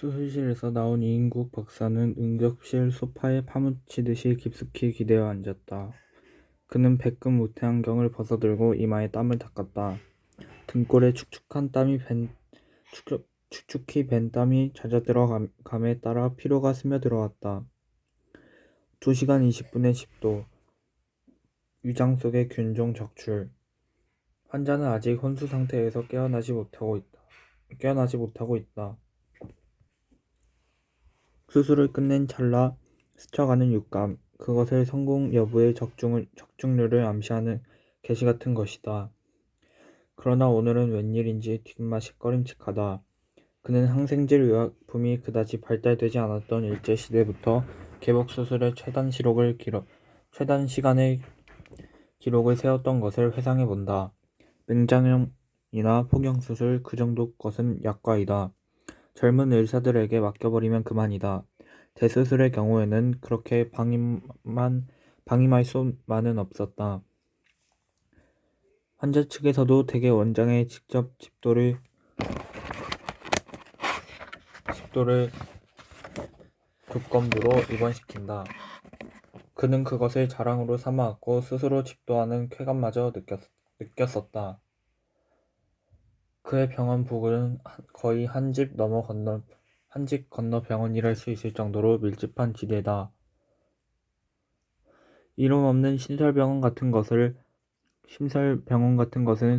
수술실에서 나온 이인국 박사는 응급실 소파에 파묻히듯이 깊숙이 기대어 앉았다. 그는 백금 우태안경을 벗어들고 이마에 땀을 닦았다. 등골에 축축히 밴 땀이 잦아들어감에 따라 피로가 스며들어왔다. 2시간 20분의 10도. 위장 속의 균종 적출. 환자는 아직 혼수 상태에서 깨어나지 못하고 있다. 수술을 끝낸 찰나 스쳐가는 육감, 그것을 성공 여부의 적중률을 암시하는 계시 같은 것이다. 그러나 오늘은 웬일인지 뒷맛이 꺼림칙하다. 그는 항생제 의약품이 그다지 발달되지 않았던 일제시대부터 개복수술의 최단 시간의 기록을 세웠던 것을 회상해 본다. 맹장염이나 포경수술 그 정도 것은 약과이다. 젊은 의사들에게 맡겨버리면 그만이다. 대수술의 경우에는 그렇게 방임할 수만은 없었다. 환자 측에서도 대개 원장에 직접 집도를 조건부로 입원시킨다. 그는 그것을 자랑으로 삼아왔고 스스로 집도하는 쾌감마저 느꼈었다. 그의 병원 부근은 거의 한 집 건너 병원이랄 수 있을 정도로 밀집한 지대다. 이름 없는 신설병원 같은 것은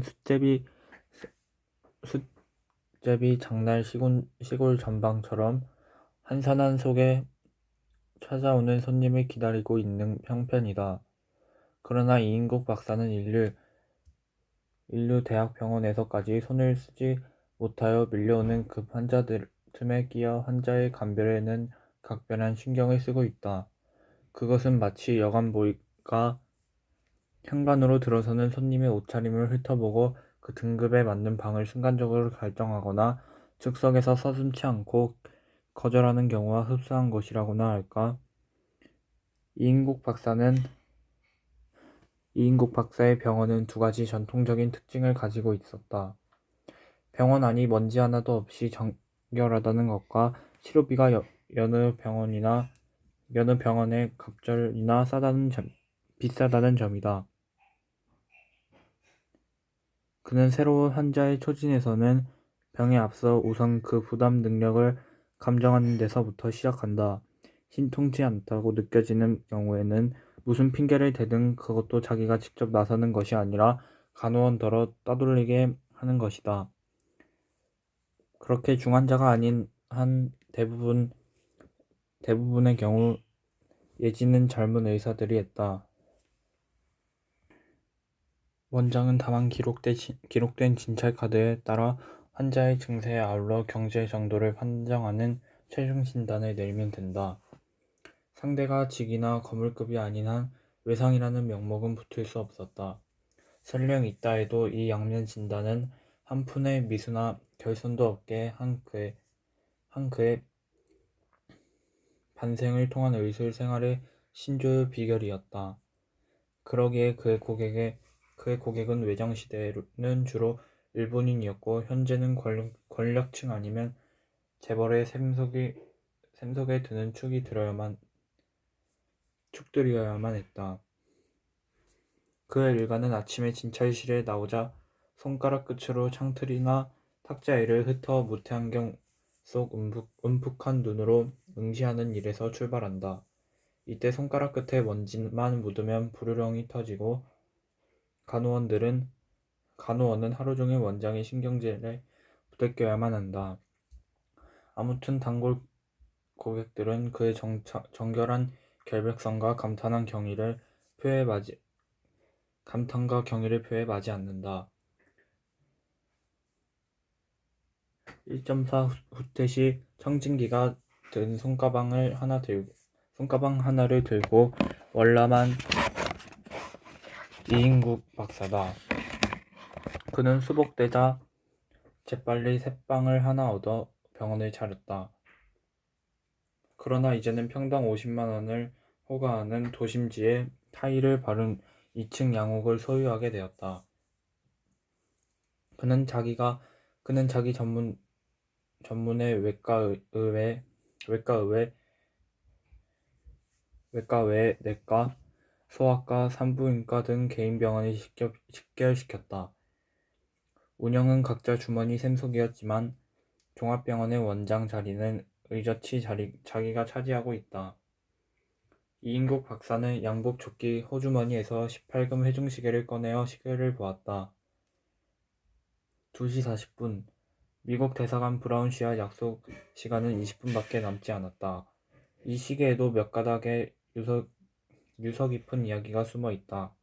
숫제비 장날 시골 전방처럼 한산한 속에 찾아오는 손님을 기다리고 있는 형편이다. 그러나 이인국 박사는 인류 대학병원에서까지 손을 쓰지 못하여 밀려오는 급 환자들 틈에 끼어 환자의 감별에는 각별한 신경을 쓰고 있다. 그것은 마치 여관보이가 현관으로 들어서는 손님의 옷차림을 훑어보고 그 등급에 맞는 방을 순간적으로 결정하거나 즉석에서 서슴지 않고 거절하는 경우와 흡사한 것이라고나 할까? 이인국 박사의 병원은 2가지 전통적인 특징을 가지고 있었다. 병원 안이 먼지 하나도 없이 정결하다는 것과 치료비가 여느 병원의 갑절이나 비싸다는 점이다. 그는 새로운 환자의 초진에서는 병에 앞서 우선 그 부담 능력을 감정하는 데서부터 시작한다. 신통치 않다고 느껴지는 경우에는 무슨 핑계를 대든 그것도 자기가 직접 나서는 것이 아니라 간호원더러 따돌리게 하는 것이다. 그렇게 중환자가 아닌 한 대부분의 경우 예지는 젊은 의사들이 했다. 원장은 다만 기록된 진찰 카드에 따라 환자의 증세에 아울러 경제 정도를 판정하는 최종 진단을 내리면 된다. 상대가 직이나 거물급이 아닌 한 외상이라는 명목은 붙을 수 없었다. 설령 있다 해도 이 양면 진단은 한 푼의 미수나 결손도 없게 한 그의 반생을 통한 의술 생활의 신조의 비결이었다. 그러기에 그의 고객은 외정시대는 주로 일본인이었고 현재는 권력층 아니면 재벌의 샘속에 드는 축들이어야만 했다. 그의 일가는 아침에 진찰실에 나오자 손가락 끝으로 창틀이나 탁자위를 흩어 무태안경 속 움푹한 눈으로 응시하는 일에서 출발한다. 이때 손가락 끝에 먼지만 묻으면 부르렁이 터지고 간호원은 하루 종일 원장의 신경질에 부대껴야만 한다. 아무튼 단골 고객들은 그의 정결한 결백성과 감탄과 경의를 표해 마지 않는다. 1.4 후퇴시 청진기가 든 손가방 하나를 들고 월남한 이인국 박사다. 그는 수복되자 재빨리 새빵을 하나 얻어 병원을 차렸다. 그러나 이제는 평당 50만 원을 호가하는 도심지에 타일을 바른 2층 양옥을 소유하게 되었다. 그는 자기 전문 전문의 외과, 내과, 소아과, 산부인과 등 개인 병원을 식결시켰다. 운영은 각자 주머니 샘속이었지만 종합병원의 원장 자리는 의젓히 자기가 차지하고 있다. 이인국 박사는 양복 조끼 호주머니에서 18금 회중시계를 꺼내어 시계를 보았다. 2시 40분. 미국 대사관 브라운 씨와 약속 시간은 20분밖에 남지 않았다. 이 시계에도 몇 가닥의 유서 깊은 이야기가 숨어 있다.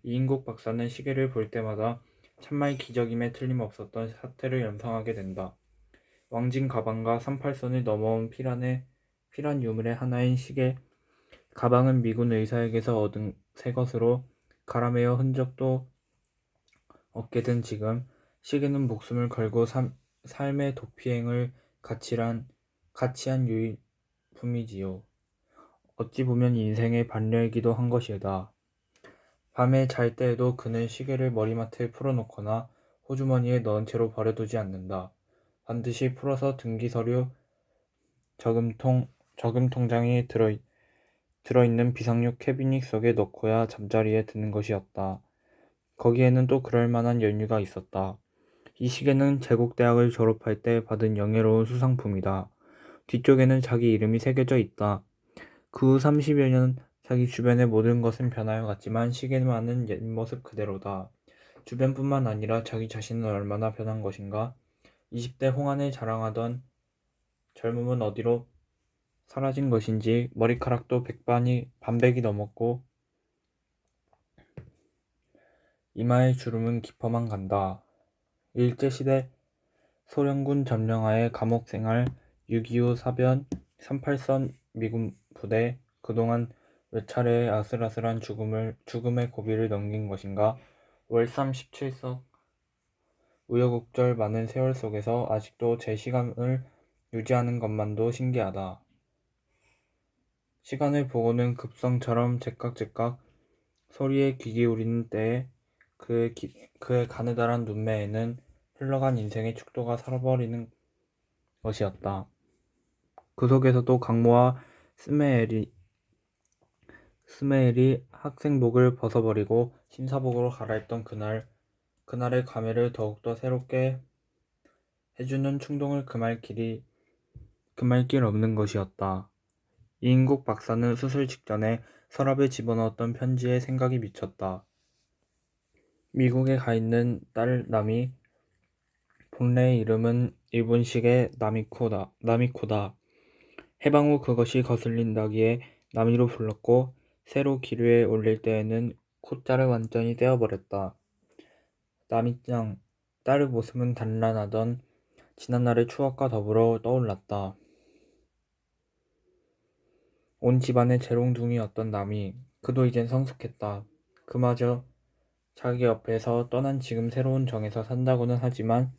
이인국 박사는 시계를 볼 때마다 참말 기적임에 틀림없었던 사태를 연상하게 된다. 왕진 가방과 38선을 넘어온 피란 유물의 하나인 시계. 가방은 미군 의사에게서 얻은 새 것으로 가라매어 흔적도 없게 된 지금 시계는 목숨을 걸고 삶의 도피행을 같이 한 유일품이지요. 어찌 보면 인생의 반려이기도 한 것이다. 밤에 잘 때에도 그는 시계를 머리맡에 풀어놓거나 호주머니에 넣은 채로 버려두지 않는다. 반드시 풀어서 등기서류, 저금통장이 들어있는 비상용 캐비닛 속에 넣고야 잠자리에 드는 것이었다. 거기에는 또 그럴 만한 연유가 있었다. 이 시계는 제국대학을 졸업할 때 받은 영예로운 수상품이다. 뒤쪽에는 자기 이름이 새겨져 있다. 그 후 30여 년 자기 주변의 모든 것은 변하여 갔지만 시계만은 옛 모습 그대로다. 주변뿐만 아니라 자기 자신은 얼마나 변한 것인가? 20대 홍안을 자랑하던 젊음은 어디로 사라진 것인지 머리카락도 반백이 넘었고 이마의 주름은 깊어만 간다. 일제시대 소련군 점령하에 감옥생활, 6.25 사변, 38선 미군 부대, 그동안 몇 차례의 아슬아슬한 죽음의 고비를 넘긴 것인가? 월삼 17석 우여곡절 많은 세월 속에서 아직도 제 시간을 유지하는 것만도 신기하다. 시간을 보고는 급성처럼 제깍제깍 소리에 귀 기울이는 때에 그의 가느다란 눈매에는 흘러간 인생의 축도가 살아버리는 것이었다. 그 속에서도 강모와 스메엘이 학생복을 벗어버리고 심사복으로 갈아입던 그날의 감회를 더욱더 새롭게 해주는 충동을 금할 길 없는 것이었다. 이인국 박사는 수술 직전에 서랍에 집어넣었던 편지에 생각이 미쳤다. 미국에 가 있는 딸 나미, 본래의 이름은 일본식의 나미코다. 해방 후 그것이 거슬린다기에 나미로 불렀고 새로 기류에 올릴 때에는 코자를 완전히 떼어버렸다. 나미짱, 딸의 모습은 단란하던 지난날의 추억과 더불어 떠올랐다. 온 집안의 재롱둥이였던 나미, 그도 이젠 성숙했다. 그마저 자기 옆에서 떠난 지금 새로운 정에서 산다고는 하지만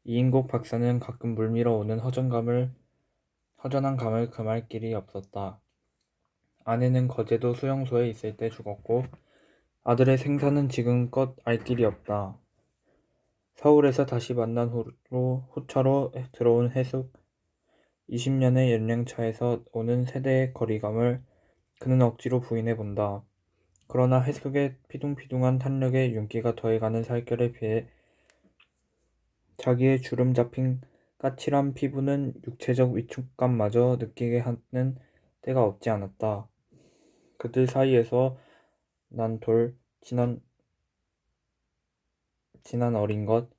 이인국 박사는 가끔 물밀어 오는 허전한 감을 금할 길이 없었다. 아내는 거제도 수용소에 있을 때 죽었고 아들의 생사는 지금껏 알 길이 없다. 서울에서 다시 만난 후차로 들어온 해숙, 20년의 연령차에서 오는 세대의 거리감을 그는 억지로 부인해 본다. 그러나 해숙의 피둥피둥한 탄력에 윤기가 더해가는 살결에 비해 자기의 주름 잡힌 까칠한 피부는 육체적 위축감마저 느끼게 하는 때가 없지 않았다. 그들 사이에서 난 지난 어린 것,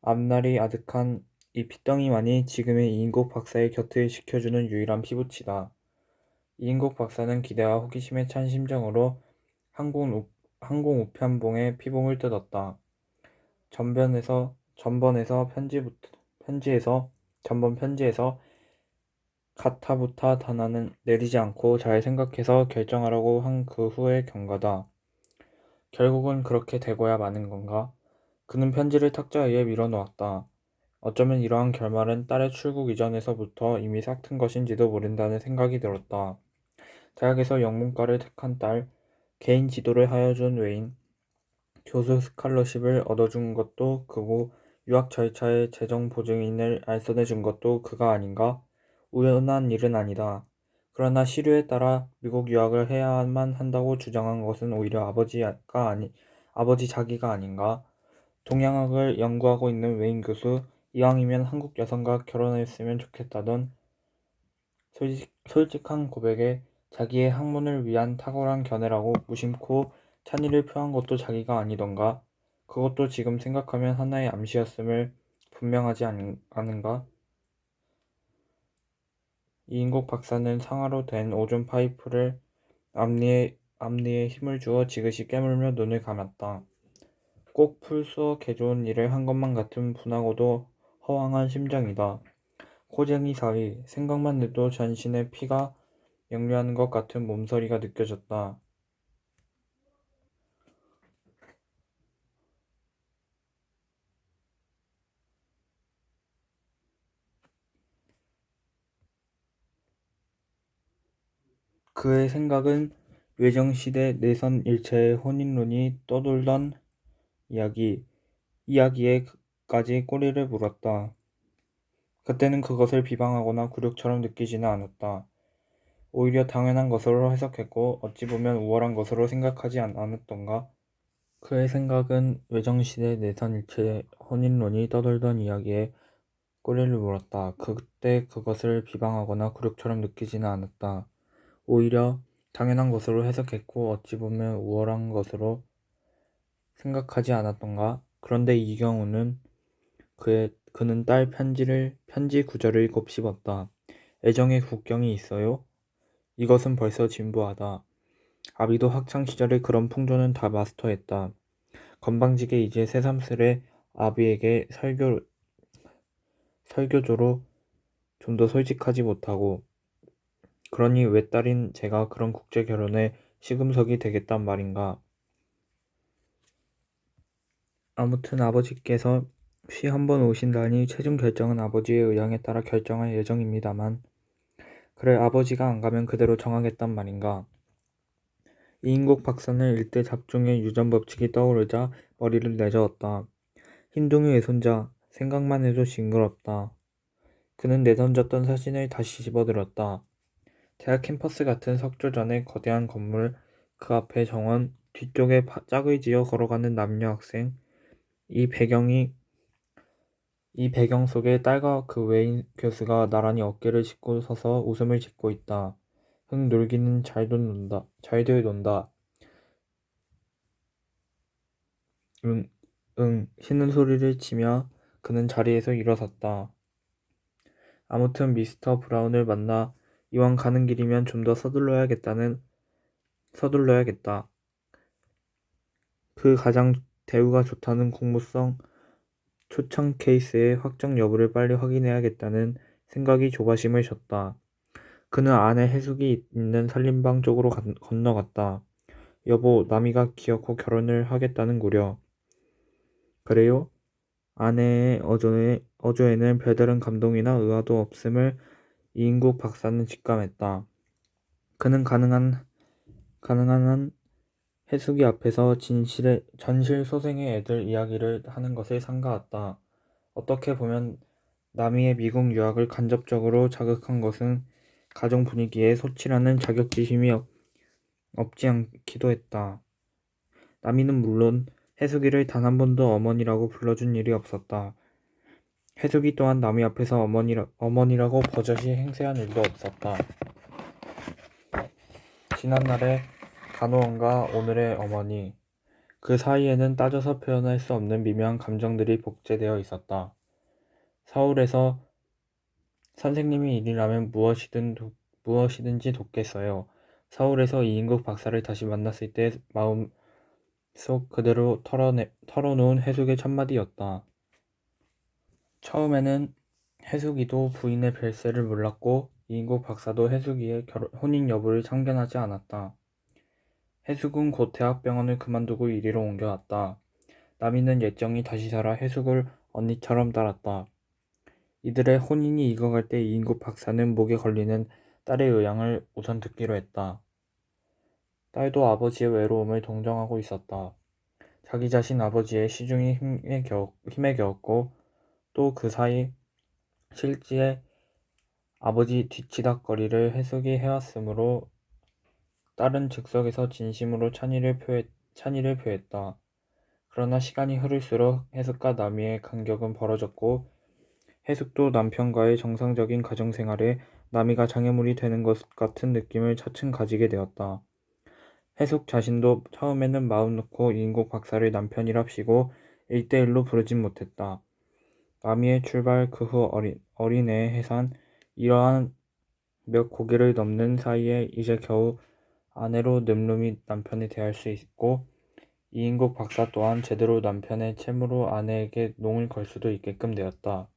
앞날이 아득한 이 핏덩이만이 지금의 이인국 박사의 곁을 지켜주는 유일한 피부치다. 이인국 박사는 기대와 호기심에 찬 심정으로 항공 우편봉에 피봉을 뜯었다. 전번 편지에서 가타부타 단어는 내리지 않고 잘 생각해서 결정하라고 한 그 후의 경과다. 결국은 그렇게 되고야 마는 건가? 그는 편지를 탁자 위에 밀어놓았다. 어쩌면 이러한 결말은 딸의 출국 이전에서부터 이미 싹튼 것인지도 모른다는 생각이 들었다. 대학에서 영문과를 택한 딸, 개인 지도를 하여준 외인, 교수 스칼러십을 얻어준 것도 그고 유학 절차에 재정 보증인을 알선해 준 것도 그가 아닌가? 우연한 일은 아니다. 그러나 시류에 따라 미국 유학을 해야만 한다고 주장한 것은 오히려 아버지 자기가 아닌가? 동양학을 연구하고 있는 웨인 교수, 이왕이면 한국 여성과 결혼했으면 좋겠다던 솔직한 고백에 자기의 학문을 위한 탁월한 견해라고 무심코 찬의를 표한 것도 자기가 아니던가? 그것도 지금 생각하면 하나의 암시였음을 분명하지 않은가? 이인국 박사는 상아로 된 오존 파이프를 앞니에 힘을 주어 지그시 깨물며 눈을 감았다. 꼭 풀쏘어 개좋은 일을 한 것만 같은 분하고도 허황한 심정이다. 코쟁이 사위, 생각만 해도 전신에 피가 역류하는 것 같은 몸서리가 느껴졌다. 그의 생각은 외정시대 내선 일체의 혼인론이 떠돌던 이야기에까지 꼬리를 물었다. 그때는 그것을 비방하거나 굴욕처럼 느끼지는 않았다. 오히려 당연한 것으로 해석했고 어찌 보면 우월한 것으로 생각하지 않았던가? 그의 생각은 외정시대 내선 일체의 혼인론이 떠돌던 이야기에 꼬리를 물었다. 그때 그것을 비방하거나 굴욕처럼 느끼지는 않았다. 오히려 당연한 것으로 해석했고 어찌 보면 우월한 것으로 생각하지 않았던가? 그런데 이 경우는 그는 딸 편지 구절을 곱씹었다. 애정의 국경이 있어요? 이것은 벌써 진부하다. 아비도 학창시절에 그런 풍조는 다 마스터했다. 건방지게 이제 새삼스레 아비에게 설교조로 좀 더 솔직하지 못하고 그러니 외딸인 제가 그런 국제 결혼에 시금석이 되겠단 말인가. 아무튼 아버지께서 쉬 한 번 오신다니 최종 결정은 아버지의 의향에 따라 결정할 예정입니다만 그래 아버지가 안 가면 그대로 정하겠단 말인가. 이인국 박사는 일대 잡종의 유전법칙이 떠오르자 머리를 내저었다. 흰둥이 외손자, 생각만 해도 징그럽다. 그는 내던졌던 사진을 다시 집어들었다. 대학 캠퍼스 같은 석조전의 거대한 건물, 그 앞에 정원, 뒤쪽에 짝을 지어 걸어가는 남녀 학생, 이 배경 속에 딸과 그 외인 교수가 나란히 어깨를 짚고 서서 웃음을 짓고 있다. 놀기는 잘들 논다. 신는 소리를 치며 그는 자리에서 일어섰다. 아무튼 미스터 브라운을 만나 이왕 가는 길이면 좀 더 서둘러야겠다. 그 가장 대우가 좋다는 국무성 초청 케이스의 확정 여부를 빨리 확인해야겠다는 생각이 조바심을 줬다. 그는 아내 해숙이 있는 살림방 쪽으로 건너갔다. 여보, 남이가 기어코 결혼을 하겠다는구려. 그래요? 아내의 어조에는 별다른 감동이나 의아도 없음을 이인국 박사는 직감했다. 그는 가능한 한 해숙이 앞에서 전실소생의 애들 이야기를 하는 것을 삼가했다. 어떻게 보면 남이의 미국 유학을 간접적으로 자극한 것은 가정 분위기에 소치라는 자격지심이 없지 않기도 했다. 남이는 물론 해숙이를 단 한 번도 어머니라고 불러준 일이 없었다. 해숙이 또한 남이 앞에서 어머니라고 버젓이 행세한 일도 없었다. 지난날의 간호원과 오늘의 어머니, 그 사이에는 따져서 표현할 수 없는 미묘한 감정들이 복제되어 있었다. 서울에서 선생님이 일이라면 무엇이든지 돕겠어요. 서울에서 이인국 박사를 다시 만났을 때 마음속 그대로 털어놓은 해숙의 첫마디였다. 처음에는 해숙이도 부인의 별세를 몰랐고 이인국 박사도 해숙이의 혼인 여부를 참견하지 않았다. 해숙은 곧 대학병원을 그만두고 이리로 옮겨왔다. 남이는 옛정이 다시 살아 해숙을 언니처럼 따랐다. 이들의 혼인이 익어갈 때 이인국 박사는 목에 걸리는 딸의 의향을 우선 듣기로 했다. 딸도 아버지의 외로움을 동정하고 있었다. 자기 자신 아버지의 시중이 힘에 겨웠고 또 그 사이 실지에 아버지 뒤치다꺼리를 해숙이 해왔으므로 딸은 즉석에서 진심으로 찬의를 표했다. 그러나 시간이 흐를수록 해숙과 나미의 간격은 벌어졌고 해숙도 남편과의 정상적인 가정생활에 나미가 장애물이 되는 것 같은 느낌을 차츰 가지게 되었다. 해숙 자신도 처음에는 마음 놓고 이인국 박사를 남편이랍시고 일대일로 부르진 못했다. 나미의 출발 그 후 어린애의 해산 이러한 몇 고개를 넘는 사이에 이제 겨우 아내로 늠름히 남편을 대할 수 있고 이인국 박사 또한 제대로 남편의 채무로 아내에게 농을 걸 수도 있게끔 되었다.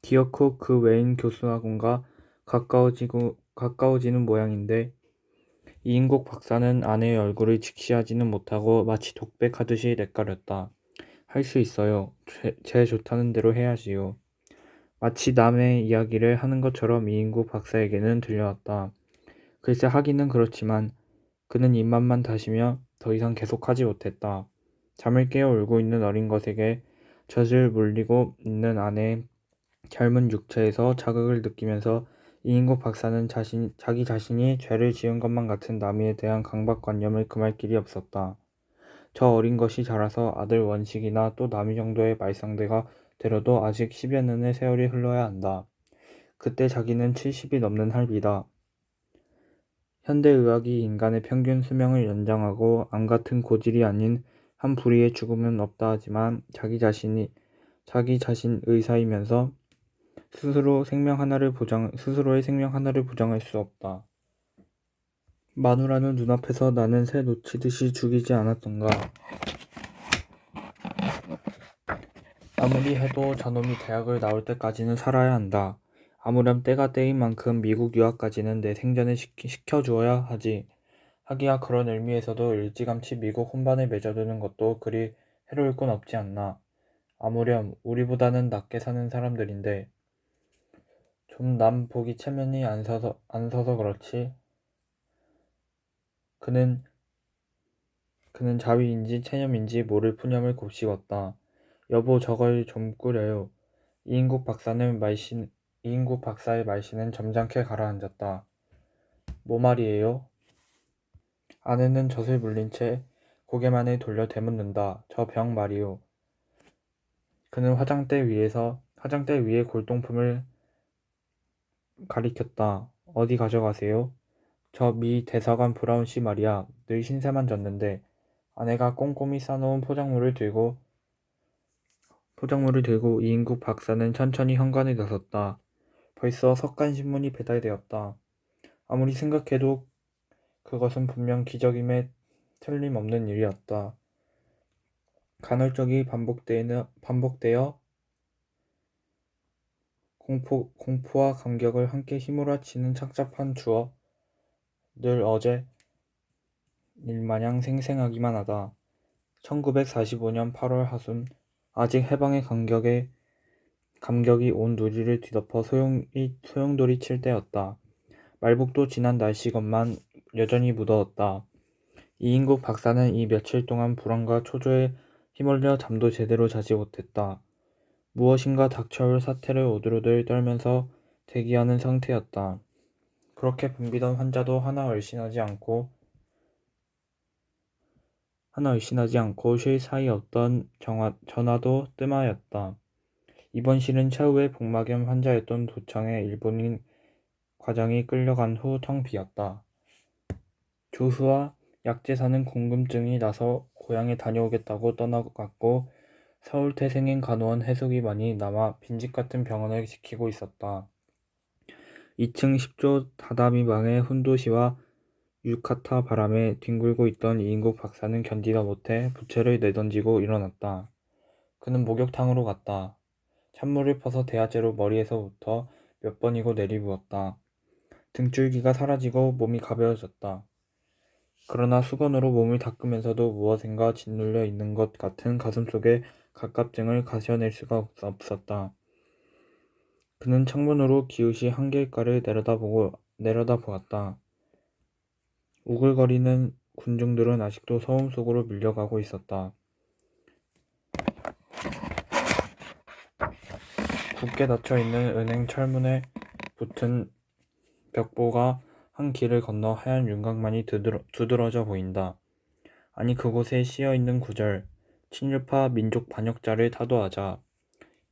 기어코 그 외인 교수하고가 가까워지는 모양인데 이인국 박사는 아내의 얼굴을 직시하지는 못하고 마치 독백하듯이 렉가렸다. 할 수 있어요. 제 좋다는 대로 해야지요. 마치 남의 이야기를 하는 것처럼 이인국 박사에게는 들려왔다. 글쎄 하기는 그렇지만 그는 입맛만 다시며 더 이상 계속하지 못했다. 잠을 깨어 울고 있는 어린 것에게 젖을 물리고 있는 아내의 젊은 육체에서 자극을 느끼면서 이인국 박사는 자기 자신이 죄를 지은 것만 같은 나미에 대한 강박관념을 금할 길이 없었다. 저 어린 것이 자라서 아들 원식이나 또 나미 정도의 말상대가 되려도 아직 10여 년의 세월이 흘러야 한다. 그때 자기는 70이 넘는 할비다. 현대의학이 인간의 평균 수명을 연장하고 암 같은 고질이 아닌 한 부리의 죽음은 없다 하지만 자기 자신 의사이면서 스스로의 생명 하나를 보장할 수 없다. 마누라는 눈앞에서 나는 새 놓치듯이 죽이지 않았던가. 아무리 해도 저놈이 대학을 나올 때까지는 살아야 한다. 아무렴 때가 때인 만큼 미국 유학까지는 내 생전에 시켜주어야 하지. 하기야 그런 의미에서도 일찌감치 미국 혼반에 맺어두는 것도 그리 해로울 건 없지 않나. 아무렴 우리보다는 낫게 사는 사람들인데 좀 남 보기 체면이 안 서서 그렇지. 그는 자위인지 체념인지 모를 푸념을 곱씹었다. 여보 저걸 좀 끓여요. 이인국 박사의 말씨는 점잖게 가라앉았다. 뭐 말이에요? 아내는 젖을 물린 채 고개만을 돌려 되묻는다. 저 병 말이요. 그는 화장대 위에 골동품을 가리켰다. 어디 가져가세요? 저 미 대사관 브라운 씨 말이야. 늘 신세만 졌는데. 아내가 꼼꼼히 싸놓은 포장물을 들고 이인국 박사는 천천히 현관에 나섰다. 벌써 석간신문이 배달되었다. 아무리 생각해도 그것은 분명 기적임에 틀림없는 일이었다. 간헐적이 반복되어 공포와 감격을 함께 휘몰아치는 착잡한 추억, 늘 어제 일마냥 생생하기만 하다. 1945년 8월 하순, 아직 해방의 감격이 온 누리를 뒤덮어 소용돌이 칠 때였다. 말복도 지난 날씨건만 여전히 무더웠다. 이인국 박사는 이 며칠 동안 불안과 초조에 휘말려 잠도 제대로 자지 못했다. 무엇인가 닥쳐올 사태를 오들오들 떨면서 대기하는 상태였다. 그렇게 붐비던 환자도 하나 얼씬하지 않고 쉴 사이 없던 전화도 뜸하였다. 입원실은 최후의 복막염 환자였던 도청의 일본인 과장이 끌려간 후 텅 비었다. 조수와 약재사는 궁금증이 나서 고향에 다녀오겠다고 떠나갔고 서울 태생인 간호원 해숙이만이 남아 빈집 같은 병원을 지키고 있었다. 2층 10조 다다미 방의 훈도시와 유카타 바람에 뒹굴고 있던 이인국 박사는 견디다 못해 부채를 내던지고 일어났다. 그는 목욕탕으로 갔다. 찬물을 퍼서 대야째로 머리에서부터 몇 번이고 내리부었다. 등줄기가 사라지고 몸이 가벼워졌다. 그러나 수건으로 몸을 닦으면서도 무엇인가 짓눌려 있는 것 같은 가슴속의 갑갑증을 가셔낼 수가 없었다. 그는 창문으로 기슭이 한길가를 내려다보았다. 우글거리는 군중들은 아직도 소음 속으로 밀려가고 있었다. 굳게 닫혀있는 은행 철문에 붙은 벽보가 한 길을 건너 하얀 윤곽만이 두드러져 보인다. 아니 그곳에 씌어있는 구절 친일파 민족 반역자를 타도하자.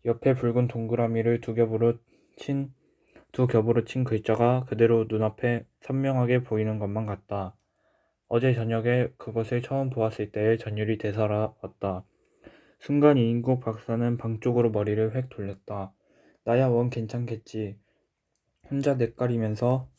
옆에 붉은 동그라미를 두 겹으로 친 글자가 그대로 눈앞에 선명하게 보이는 것만 같다. 어제 저녁에 그것을 처음 보았을 때의 전율이 되살아왔다. 순간 이인국 박사는 방 쪽으로 머리를 획 돌렸다. 나야 원 괜찮겠지. 혼자 냇가리면서